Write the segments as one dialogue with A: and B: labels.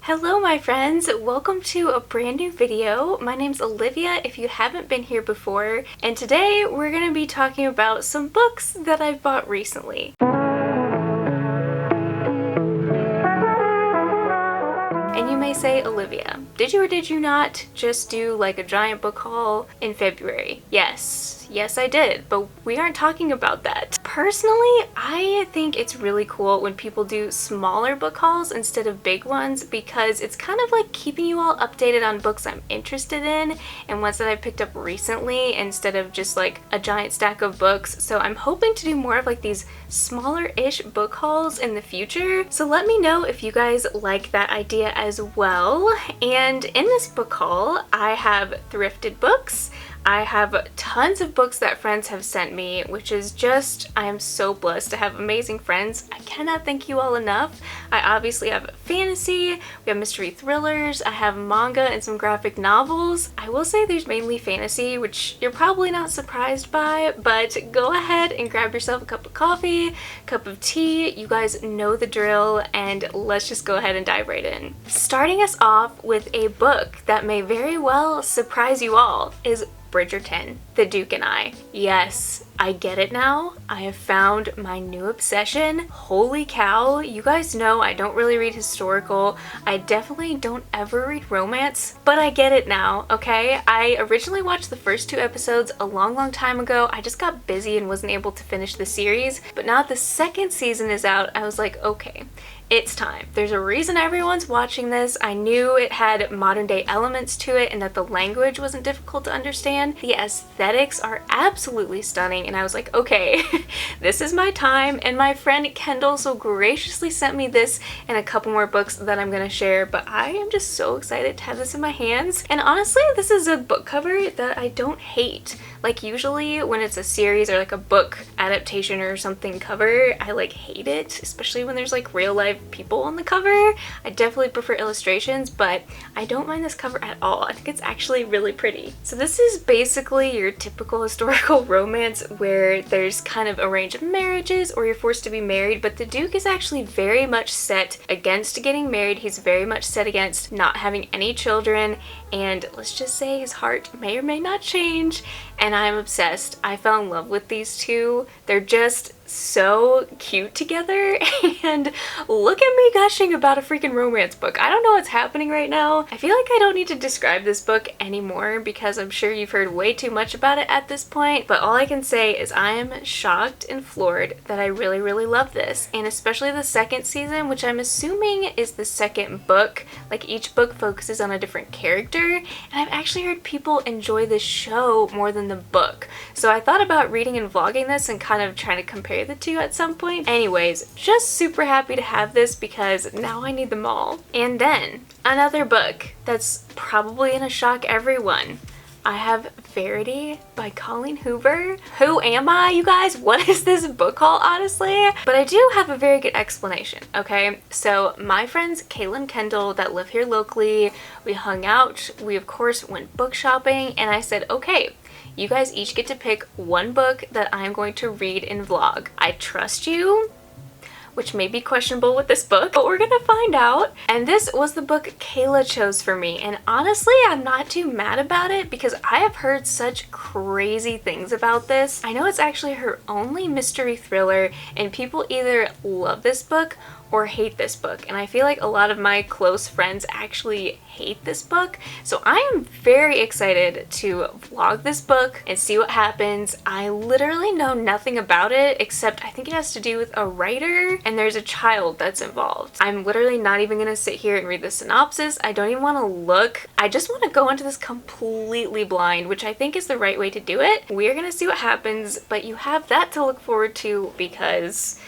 A: Hello my friends, welcome to a brand new video. My name's Olivia if you haven't been here before, and today we're going to be talking about some books that I've bought recently. And you may say, Olivia, did you or did you not just do like a giant book haul in February? Yes I did, but we aren't talking about that. Personally, I think it's really cool when people do smaller book hauls instead of big ones because it's kind of like keeping you all updated on books I'm interested in and ones that I picked up recently instead of just like a giant stack of books. So I'm hoping to do more of like these smaller-ish book hauls in the future. So let me know if you guys like that idea as well. And in this book haul, I have thrifted books. I have tons of books that friends have sent me, which is just, I am so blessed to have amazing friends. I cannot thank you all enough. I obviously have fantasy, we have mystery thrillers, I have manga and some graphic novels. I will say there's mainly fantasy, which you're probably not surprised by, but go ahead and grab yourself a cup of coffee, cup of tea, you guys know the drill, and let's just go ahead and dive right in. Starting us off with a book that may very well surprise you all is Bridgerton, The Duke and I. Yes, I get it now. I have found my new obsession. Holy cow, you guys know I don't really read historical. I definitely don't ever read romance, but I get it now, okay? I originally watched the first 2 episodes a long time ago. I just got busy and wasn't able to finish the series, but now that the 2nd season is out, I was like, okay, it's time. There's a reason everyone's watching this. I knew it had modern day elements to it and that the language wasn't difficult to understand. The aesthetics are absolutely stunning and I was like, okay, this is my time. And my friend Kendall so graciously sent me this and a couple more books that I'm gonna share, but I am just so excited to have this in my hands. And honestly, this is a book cover that I don't hate. Like usually when it's a series or like a book adaptation or something cover, I like hate it, especially when there's like real life people on the cover. I definitely prefer illustrations, but I don't mind this cover at all. I think it's actually really pretty. So this is basically your typical historical romance where there's kind of arranged marriages or you're forced to be married, but the Duke is actually very much set against getting married. He's very much set against not having any children, and let's just say his heart may or may not change, and I'm obsessed. I fell in love with these two. They're just so cute together, and look at me gushing about a freaking romance book. I don't know what's happening right now. I feel like I don't need to describe this book anymore because I'm sure you've heard way too much about it at this point, but all I can say is I am shocked and floored that I really love this, and especially the 2nd season, which I'm assuming is the 2nd book. Like each book focuses on a different character, and I've actually heard people enjoy the show more than the book. So I thought about reading and vlogging this and kind of trying to compare the two at some point. Anyways, just super happy to have this because now I need them all. And then another book that's probably gonna shock everyone. I have Verity by Colleen Hoover. Who am I, you guys? What is this book haul, honestly? But I do have a very good explanation, okay? So my friends Kayla and Kendall that live here locally, we hung out, we of course went book shopping, and I said, okay, you guys each get to pick one book that I'm going to read and vlog. I trust you, which may be questionable with this book, but we're gonna find out. And this was the book Kayla chose for me, and honestly, I'm not too mad about it because I have heard such crazy things about this. I know it's actually her only mystery thriller, and people either love this book or hate this book, and I feel like a lot of my close friends actually hate this book. So I am very excited to vlog this book and see what happens. I literally know nothing about it except I think it has to do with a writer and there's a child that's involved. I'm literally not even gonna sit here and read the synopsis. I don't even want to look. I just want to go into this completely blind, which I think is the right way to do it. We're gonna see what happens, but you have that to look forward to because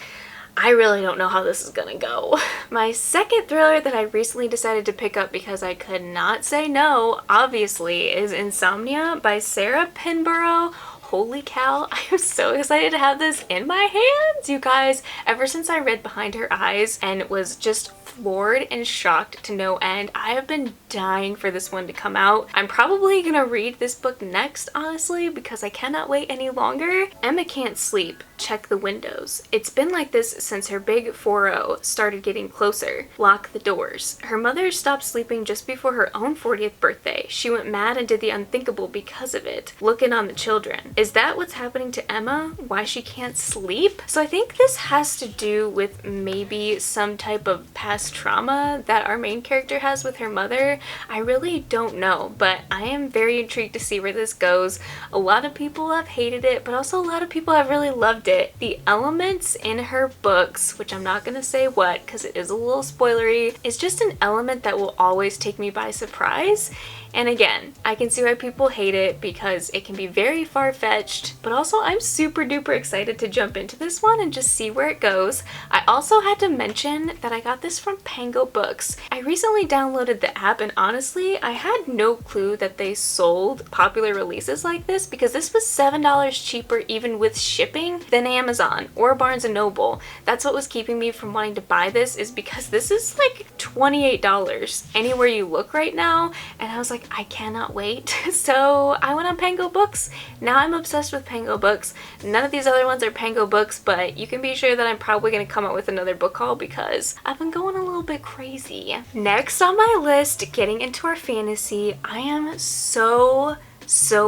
A: I really don't know how this is gonna go. My 2nd thriller that I recently decided to pick up because I could not say no, obviously, is Insomnia by Sarah Pinborough. Holy cow, I am so excited to have this in my hands, you guys. Ever since I read Behind Her Eyes and was just floored and shocked to no end. I have been dying for this one to come out. I'm probably gonna read this book next, honestly, because I cannot wait any longer. Emma can't sleep. Check the windows. It's been like this since her big 4-0 started getting closer. Lock the doors. Her mother stopped sleeping just before her own 40th birthday. She went mad and did the unthinkable because of it. Looking on the children. Is that what's happening to Emma? Why she can't sleep? So I think this has to do with maybe some type of past trauma that our main character has with her mother. I really don't know, but I am very intrigued to see where this goes. A lot of people have hated it, but also a lot of people have really loved it. The elements in her books, which I'm not going to say what because it is a little spoilery, is just an element that will always take me by surprise. And again, I can see why people hate it because it can be very far-fetched, but also I'm super duper excited to jump into this one and just see where it goes. I also had to mention that I got this from Pango Books. I recently downloaded the app and honestly, I had no clue that they sold popular releases like this because this was $7 cheaper even with shipping than Amazon or Barnes & Noble. That's what was keeping me from wanting to buy this, is because this is like $28 anywhere you look right now, and I was like, I cannot wait. So I went on Pango Books. Now I'm obsessed with Pango Books. None of these other ones are Pango Books, but you can be sure that I'm probably going to come up with another book haul because I've been going a little bit crazy. Next on my list, getting into our fantasy, I am so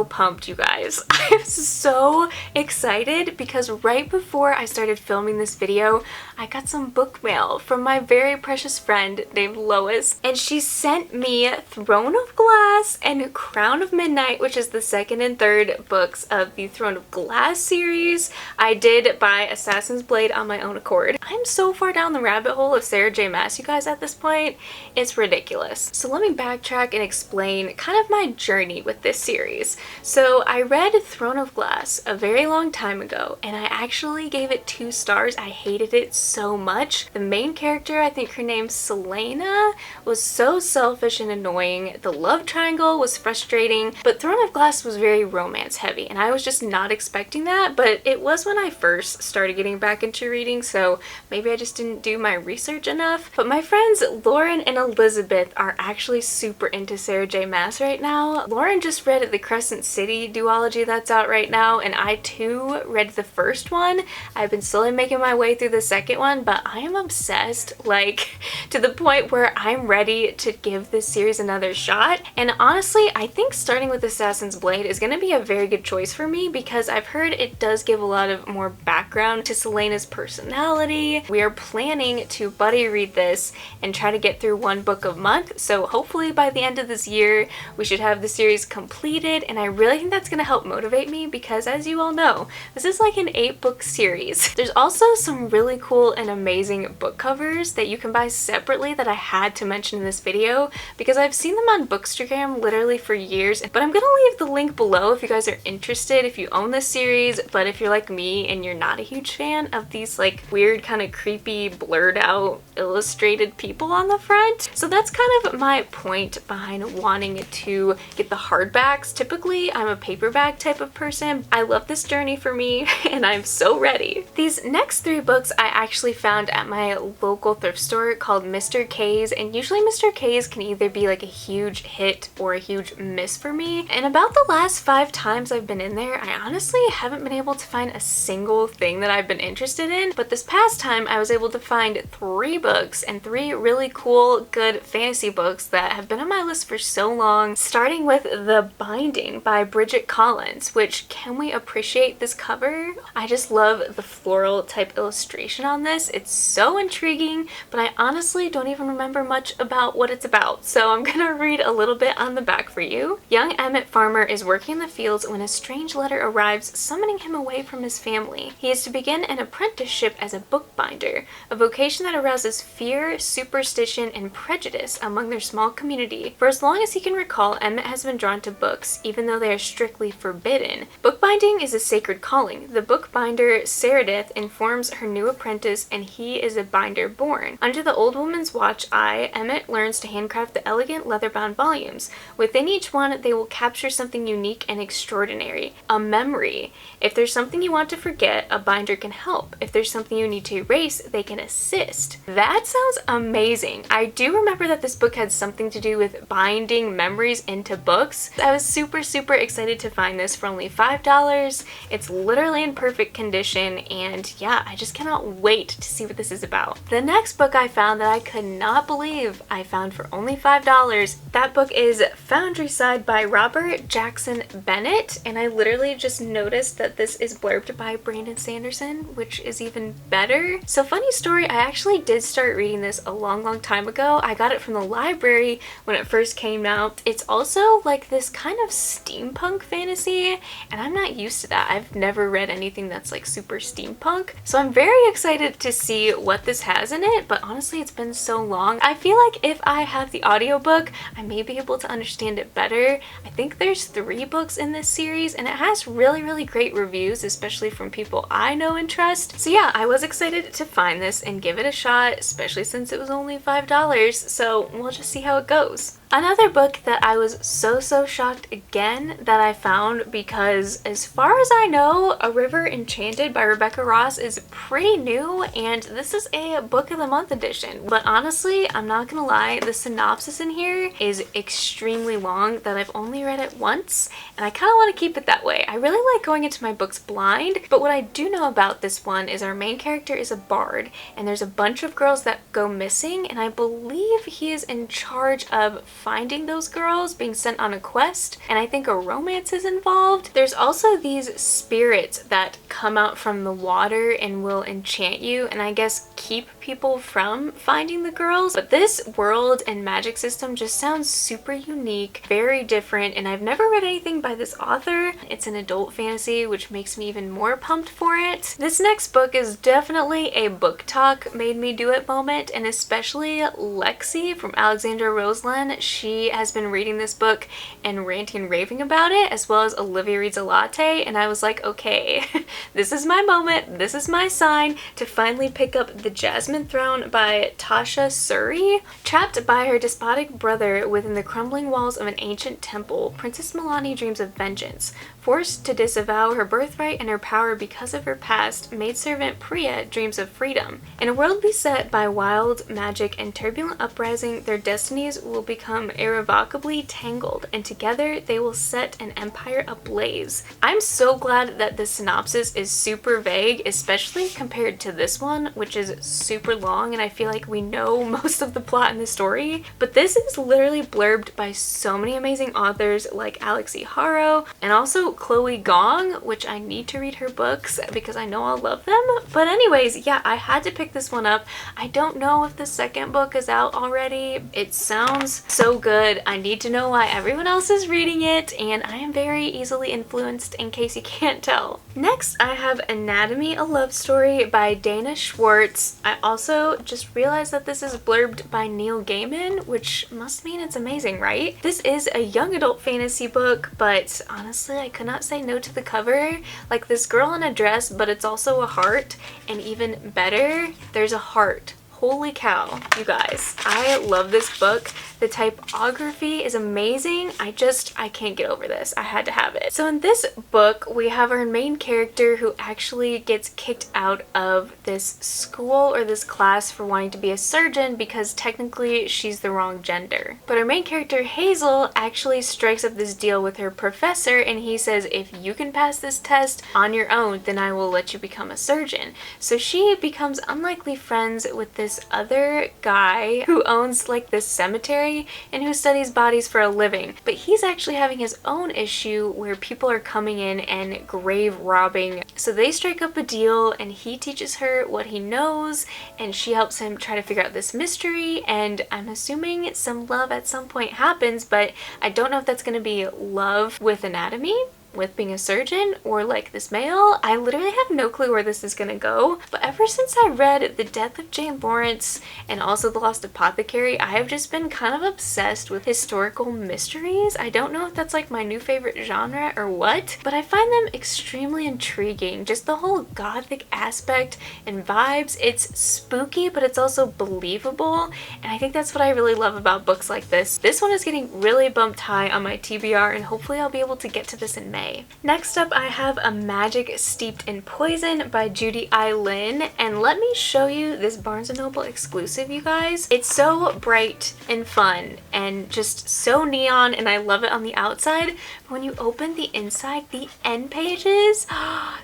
A: pumped, you guys. I'm so excited because right before I started filming this video, I got some book mail from my very precious friend named Lois, and she sent me Throne of Glass and Crown of Midnight, which is the second and third books of the Throne of Glass series. I did buy Assassin's Blade on my own accord. I'm so far down the rabbit hole of Sarah J Maas, you guys, at this point. It's ridiculous. So let me backtrack and explain kind of my journey with this series. So I read Throne of Glass a very long time ago and I actually gave it 2 stars. I hated it so much. The main character, I think her name's Selena, was so selfish and annoying. The love triangle was frustrating, but Throne of Glass was very romance heavy and I was just not expecting that, but it was when I first started getting back into reading, so maybe I just didn't do my research enough. But my friends Lauren and Elizabeth are actually super into Sarah J Maas right now. Lauren just read the Crescent City duology that's out right now, and I too read the first one. I've been slowly making my way through the second one, but I am obsessed, like to the point where I'm ready to give this series another shot. And honestly, I think starting with Assassin's Blade is going to be a very good choice for me because I've heard it does give a lot of more background to Selena's personality. We are planning to buddy read this and try to get through 1 book a month, so hopefully by the end of this year we should have the series completed, and I really think that's going to help motivate me because, as you all know, this is like an 8-book series. There's also some really cool and amazing book covers that you can buy separately that I had to mention in this video because I've seen them on Bookstagram literally for years, but I'm going to leave the link below if you guys are interested if you own this series. But if you're like me and you're not a huge fan of these like weird kind of creepy blurred out illustrated people on the front. So that's kind of my point behind wanting to get the hardbacks. Typically, I'm a paperback type of person. I love this journey for me and I'm so ready. These next 3 books I actually found at my local thrift store called Mr. K's, and usually Mr. K's can either be like a huge hit or a huge miss for me. And about the last 5 times I've been in there, I honestly haven't been able to find a single thing that I've been interested in, but this past time I was able to find 3 books and 3 really cool, good fantasy books that have been on my list for so long, starting with The Binding by Bridget Collins, which, can we appreciate this cover? I just love the floral type illustration on this. It's so intriguing, but I honestly don't even remember much about what it's about, so I'm gonna read a little bit on the back for you. Young Emmett Farmer is working in the fields when a strange letter arrives summoning him away from his family. He is to begin an apprenticeship as a bookbinder, a vocation that arouses fear, superstition, and prejudice among their small community. For as long as he can recall, Emmett has been drawn to books. books, even though they are strictly forbidden. Bookbinding is a sacred calling. The bookbinder Saradith informs her new apprentice, and he is a binder born. Under the old woman's watch eye, Emmett learns to handcraft the elegant leather-bound volumes. Within each one, they will capture something unique and extraordinary. A memory. If there's something you want to forget, a binder can help. If there's something you need to erase, they can assist. That sounds amazing. I do remember that this book had something to do with binding memories into books. I was super excited to find this for only $5. It's literally in perfect condition, and yeah, I just cannot wait to see what this is about. The next book I found that I could not believe I found for only $5. That book is Foundryside by Robert Jackson Bennett, and I literally just noticed that this is blurbed by Brandon Sanderson, which is even better. So funny story, I actually did start reading this a long time ago. I got it from the library when it first came out. It's also like this kind of steampunk fantasy, and I'm not used to that. I've never read anything that's like super steampunk, so I'm very excited to see what this has in it, but honestly it's been so long. I feel like if I have the audiobook, I may be able to understand it better. I think there's 3 books in this series, and it has really great reviews, especially from people I know and trust. So yeah, I was excited to find this and give it a shot, especially since it was only $5, so we'll just see how it goes. Another book that I was so shocked again that I found, because as far as I know, A River Enchanted by Rebecca Ross is pretty new, and this is a book of the month edition. But honestly, I'm not gonna lie, the synopsis in here is extremely long that I've only read it once, and I kind of want to keep it that way. I really like going into my books blind, but what I do know about this one is our main character is a bard, and there's a bunch of girls that go missing, and I believe he is in charge of finding those girls, being sent on a quest, and I think a romance is involved. There's also these spirits that come out from the water and will enchant you, and I guess keep people from finding the girls. But this world and magic system just sounds super unique, very different, and I've never read anything by this author. It's an adult fantasy, which makes me even more pumped for it. This next book is definitely a book talk made me do it moment, and especially Lexi from Alexandra Roseland. She has been reading this book and ranting and raving about it, as well as Olivia Reads a Latte, and I was like, okay, this is my moment, this is my sign to finally pick up The Jasmine Throne by Tasha Suri. Trapped by her despotic brother within the crumbling walls of an ancient temple, Princess Milani dreams of vengeance. Forced to disavow her birthright and her power because of her past, maidservant Priya dreams of freedom. In a world beset by wild magic and turbulent uprising, their destinies will become irrevocably tangled, and together they will set an empire ablaze. I'm so glad that the synopsis is super vague, especially compared to this one, which is super long, and I feel like we know most of the plot in the story. But this is literally blurbed by so many amazing authors like Alex E. Haro, and also Chloe Gong, which I need to read her books because I know I'll love them. But anyways, yeah, I had to pick this one up. I don't know if the second book is out already. It sounds so good. I need to know why everyone else is reading it, and I am very easily influenced, in case you can't tell. Next, I have Anatomy, a Love Story by Dana Scwartz. I also just realized that this is blurbed by Neil Gaiman, which must mean it's amazing, right? This is a young adult fantasy book, but honestly, I could not say no to the cover. Like this girl in a dress, but it's also a heart, and even better, there's a heart. Holy cow, you guys. I love this book. The typography is amazing. I can't get over this. I had to have it. So in this book, we have our main character who actually gets kicked out of this school or this class for wanting to be a surgeon because technically she's the wrong gender. But our main character, Hazel, actually strikes up this deal with her professor, and he says, if you can pass this test on your own, then I will let you become a surgeon. So she becomes unlikely friends with this other guy who owns like this cemetery and who studies bodies for a living, but he's actually having his own issue where people are coming in and grave robbing. So they strike up a deal, and he teaches her what he knows, and she helps him try to figure out this mystery, and I'm assuming some love at some point happens, but I don't know if that's going to be love with anatomy. with being a surgeon or like this male. I literally have no clue where this is gonna go, but ever since I read The Death of Jane Lawrence and also The Lost Apothecary, I have just been kind of obsessed with historical mysteries. I don't know if that's like my new favorite genre or what, but I find them extremely intriguing. Just the whole gothic aspect and vibes. It's spooky, but it's also believable, and I think that's what I really love about books like this. This one is getting really bumped high on my TBR, and hopefully I'll be able to get to this in May. Next up, I have A Magic Steeped in Poison by Judy Lin, and let me show you this Barnes & Noble exclusive, you guys. It's so bright and fun and just so neon, and I love it on the outside. But when you open the inside, the end pages,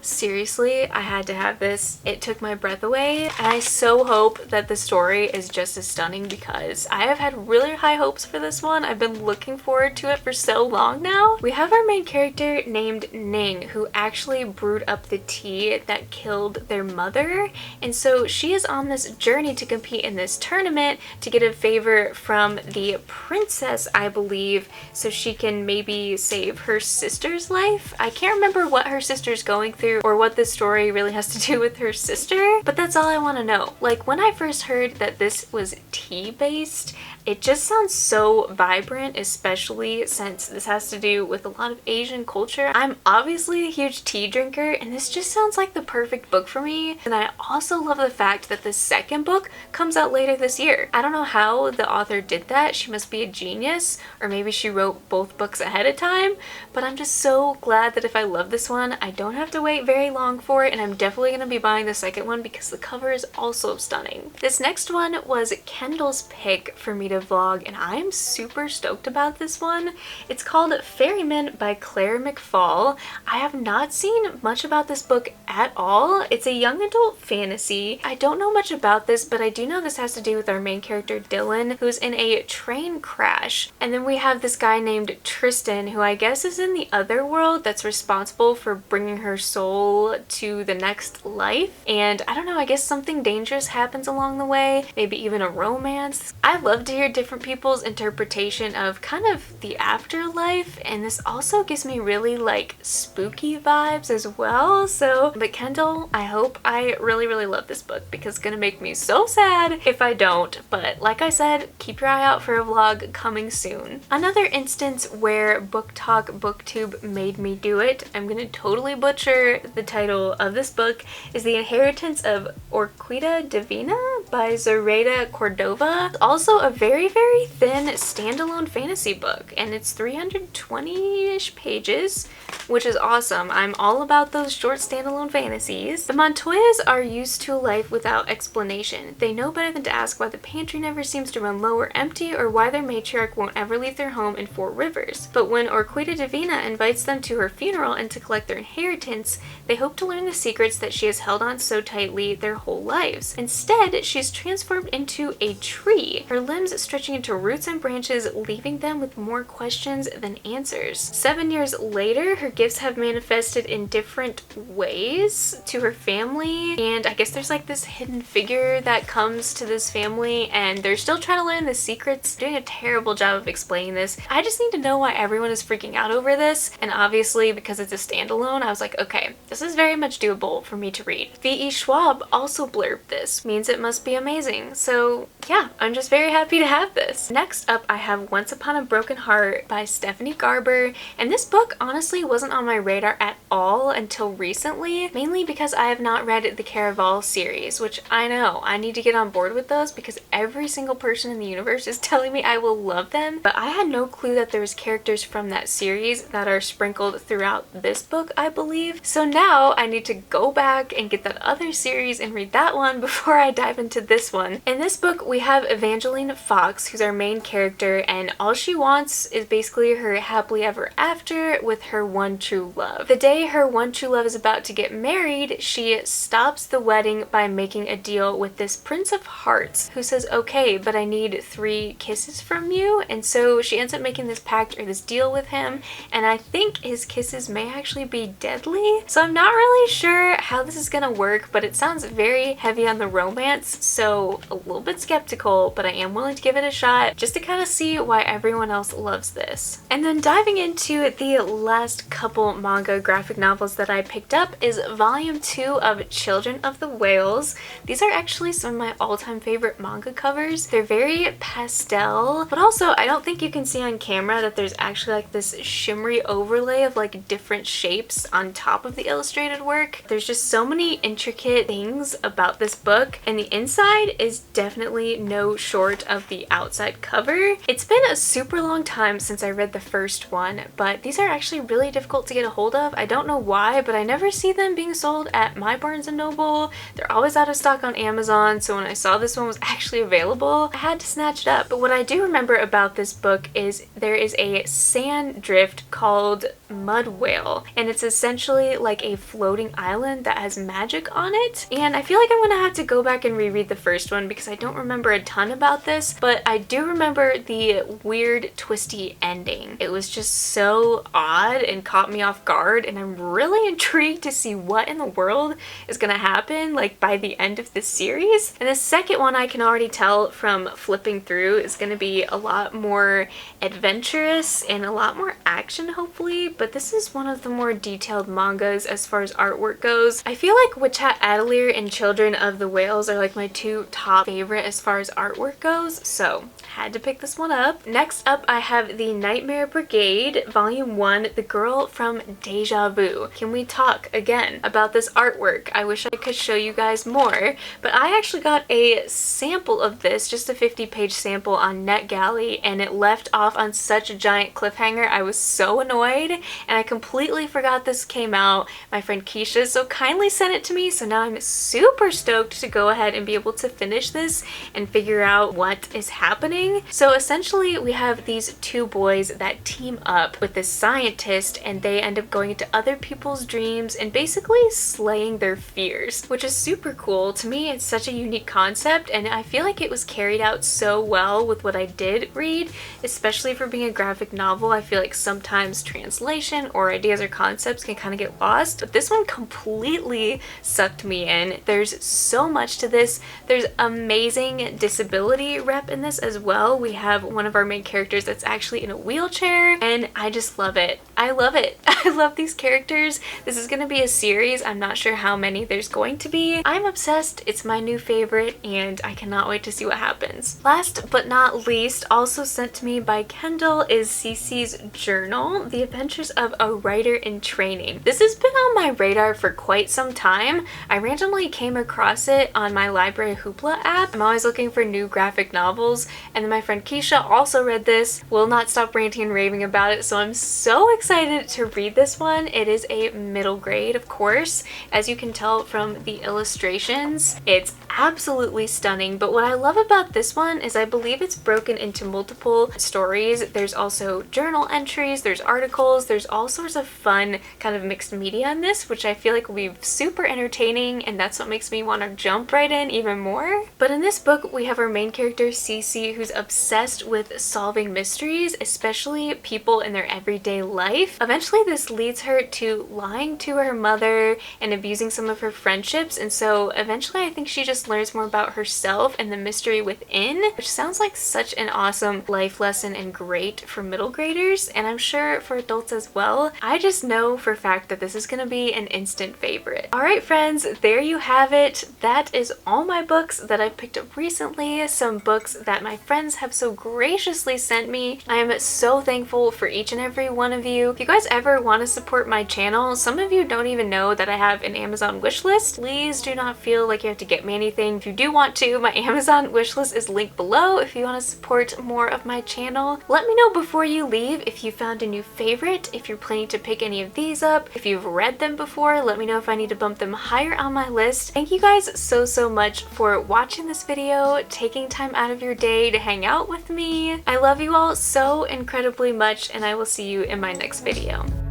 A: seriously, I had to have this. It took my breath away, and I so hope that the story is just as stunning because I have had really high hopes for this one. I've been looking forward to it for so long now. We have our main character named Ning, who actually brewed up the tea that killed their mother, and so she is on this journey to compete in this tournament to get a favor from the princess, I believe, so she can maybe save her sister's life. I can't remember what her sister's going through or what this story really has to do with her sister, but that's all I want to know. Like, when I first heard that this was tea based, it just sounds so vibrant, especially since this has to do with a lot of Asian culture. I'm obviously a huge tea drinker, and this just sounds like the perfect book for me. And I also love the fact that the second book comes out later this year. I don't know how the author did that. She must be a genius, or maybe she wrote both books ahead of time, but I'm just so glad that if I love this one, I don't have to wait very long for it, and I'm definitely going to be buying the second one because the cover is also stunning. This next one was Kendall's pick for me to vlog, and I'm super stoked about this one. It's called Ferryman by Claire McFall. I have not seen much about this book at all. It's a young adult fantasy. I don't know much about this, but I do know this has to do with our main character Dylan, who's in a train crash. And then we have this guy named Tristan, who I guess is in the other world, that's responsible for bringing her soul to the next life. And I don't know, I guess something dangerous happens along the way, maybe even a romance. I love to hear different people's interpretation of kind of the afterlife, and this also gives me really like spooky vibes as well. So, but Kendall, I hope I really love this book because it's gonna make me so sad if I don't. But like I said, keep your eye out for a vlog coming soon. Another instance where booktube made me do it, I'm gonna totally butcher the title of this book, is The Inheritance of Orquidea Divina by Zoraida Cordova. Also a very thin standalone fantasy book, and it's 320-ish pages, which is awesome. I'm all about those short standalone fantasies. The Montoyas are used to a life without explanation. They know better than to ask why the pantry never seems to run low or empty, or why their matriarch won't ever leave their home in Four Rivers. But when Orquidea Divina invites them to her funeral and to collect their inheritance, they hope to learn the secrets that she has held on so tightly their whole lives. Instead, she's transformed into a tree, her limbs stretching into roots and branches, leaving them with more questions than answers. 7 years later, her gifts have manifested in different ways to her family, and I guess there's like this hidden figure that comes to this family, and they're still trying to learn the secrets. Doing a terrible job of explaining this. I just need to know why everyone is freaking out over this, and obviously because it's a standalone, I was like, okay, this is very much doable for me to read. V.E. Schwab also blurbed this, means it must be amazing. So yeah, I'm just very happy to have this. Next up, I have Once Upon a Broken Heart by Stephanie Garber, and this book honestly wasn't on my radar at all until recently, mainly because I have not read the Caraval series, which I know I need to get on board with those because every single person in the universe is telling me I will love them, but I had no clue that there was characters from that series that are sprinkled throughout this book, I believe. So now I need to go back and get that other series and read that one before I dive into this one. In this book, we have Evangeline Fox, who's our main character, and all she wants is basically her happily ever after with her one true love. The day her one true love is about to get married, she stops the wedding by making a deal with this Prince of Hearts, who says, okay, but I need 3 kisses from you. And so she ends up making this pact or this deal with him, and I think his kisses may actually be deadly. So I'm not really sure how this is gonna work, but it sounds very heavy on the romance, so a little bit skeptical, but I am willing to give it a shot just to kind of see why everyone else loves this. And then diving into the last couple manga graphic novels that I picked up is volume 2 of Children of the Whales. These are actually some of my all-time favorite manga covers. They're very pastel, but also I don't think you can see on camera that there's actually like this shimmery overlay of like different shapes on top of the illustrated work. There's just so many intricate things about this book, and the inside is definitely no short of the outside cover. It's been a super long time since I read the first one, but these are actually really difficult to get a hold of. I don't know why, but I never see them being sold at my Barnes & Noble. They're always out of stock on Amazon, so when I saw this one was actually available, I had to snatch it up. But what I do remember about this book is there is a sand drift called Mud Whale, and it's essentially like a floating island that has magic on it. And I feel like I'm gonna have to go back and reread the first one because I don't remember a ton about this, but I do remember the weird twisty ending. It was just so odd and caught me off guard, and I'm really intrigued to see what in the world is gonna happen like by the end of this series. And the second one, I can already tell from flipping through, is gonna be a lot more adventurous and a lot more action hopefully, but this is one of the more detailed mangas as far as artwork goes. I feel like Witchat Atelier and Children of the Whales are like my two top favorite as far as artwork goes, so had to pick this one up. Next up, I have the Nighmare Brigade, Volume 1, The Girl from Deja Vu. Can we talk again about this artwork? I wish I could show you guys more, but I actually got a sample of this, just a 50-page sample on NetGalley, and it left off on such a giant cliffhanger. I was so annoyed, and I completely forgot this came out. My friend Keisha so kindly sent it to me, so now I'm super stoked to go ahead and be able to finish this and figure out what is happening. So essentially we have these two boys that team up with this scientist, and they end up going into other people's dreams and basically slaying their fears, which is super cool. To me, it's such a unique concept, and I feel like it was carried out so well with what I did read, especially for being a graphic novel. I feel like sometimes translation or ideas or concepts can kind of get lost, but this one completely sucked me in. There's so much to this. There's amazing disability rep in this as well. We have one of our main characters that's actually in a wheelchair, and I just love it. I love it. I love these characters. This is going to be a series. I'm not sure how many there's going to be. I'm obsessed. It's my new favorite, and I cannot wait to see what happens. Last but not least, also sent to me by Kendall, is Cici's journal, The Adventures of a Writer in Training. This has been on my radar for quite some time. I randomly came across it on my Library Hoopla app. I'm always looking for new graphic novels, and then my friend Keisha also read this, will not stop ranting and raving about it, so I'm so excited to read this one. It is a middle grade, of course. As you can tell from the illustrations, it's absolutely stunning, but what I love about this one is I believe it's broken into multiple stories. There's also journal entries, there's articles, there's all sorts of fun kind of mixed media in this, which I feel like will be super entertaining, and that's what makes me want to jump right in even more. But in this book, we have our main character Cici, who's obsessed with solving mysteries, especially people in their everyday life. Eventually this leads her to lying to her mother and abusing some of her friendships, and so eventually I think she just learns more about herself and the mystery within, which sounds like such an awesome life lesson and great for middle graders, and I'm sure for adults as well. I just know for a fact that this is going to be an instant favorite. Alright friends, there you have it. That is all my books that I've picked up recently, some books that my friends have so graciously sent me. I am so thankful for each and every one of you. If you guys ever want to support my channel, some of you don't even know that I have an Amazon wishlist. Please do not feel like you have to get me anything. If you do want to, my Amazon wishlist is linked below if you want to support more of my channel. Let me know before you leave if you found a new favorite, if you're planning to pick any of these up, if you've read them before. Let me know if I need to bump them higher on my list. Thank you guys so much for watching this video, taking time out of your day to hang out with me. I love you all so incredibly much, and I will see you in my next video.